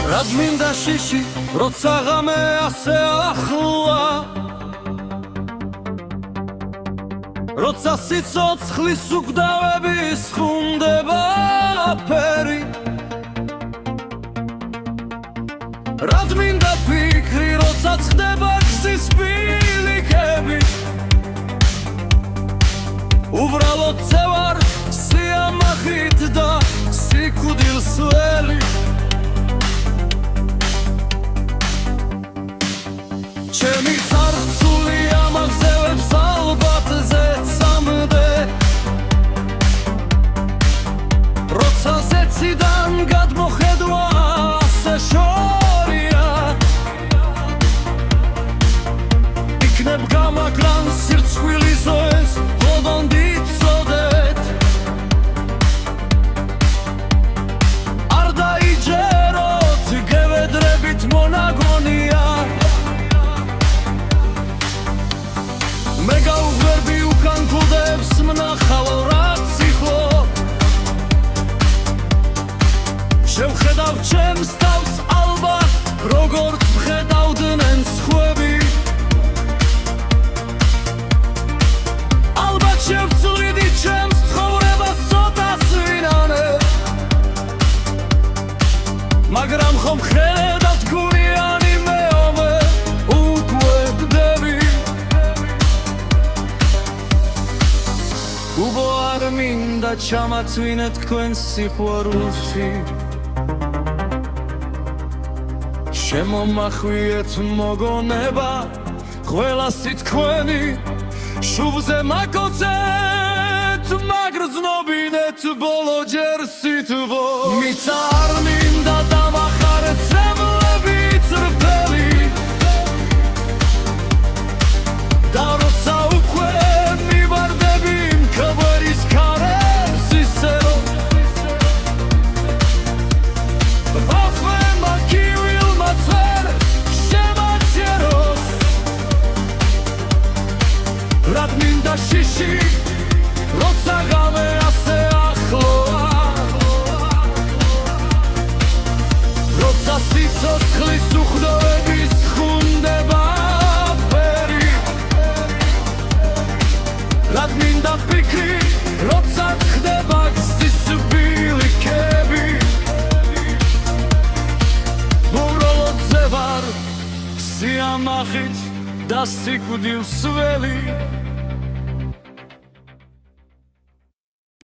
რად მინდა შიში, როცა ღამე ასე ახლა, როცა სიცოცხლის უკვდავების ხუნდება ფერი, რად მინდა ფიქრი, როცა ხდება გზის ბილიკები, უბრალოდ წევარ სიამახით და სიკვდილს ველი. ჩემი წარსული ამაღზევებს ალბათ ზეცამდე, როცა ზეციდან გადმოხედვა ასე შორია, იქნებ გამაგრან სირცხვილი ზოეს ოდონდი წოდეთ, არ დაიჯეროთ გევედრებით მონაგონია, მე გავღვერდი უკან ქუდებს მნახავ რაც იხლო, შევხედავ ჩემს თავს ალბათ როგორც მხედავდნენ სხვები, ალბათ შევწვლიდი ჩემს ცხოვრებას ცოტას ვინანე, მაგრამ ხომ ხედავთ გულიანი მეომე უკვე ბდები, უბო არ მინდა ჩამაწვინე თქვენს სიყვარულში, შემომახვიეთ მოგონება ყველასი თქვენი, შუბზე მაკოცეთ მაგრძნობინეთ ბოლო ჯერ სითბო, მიცა არ მინდა დამახარეთ ძემლები წრფელი, და როცა უკვე მივარდები მკბერის ქარებს ისევ, ოფლემ აკივილმა წერეს შემაჩეროს, რად მინდა შიში, როცა ღამე ასე ახლოა, როცა სიცოცხლის უხდოების ხუნდება ფერი, რად მინდა ფიქრი, როცა ხდება გზის ბილიკები, უბრალოდ ზევარ სიამახით და სიკვდილს ველი.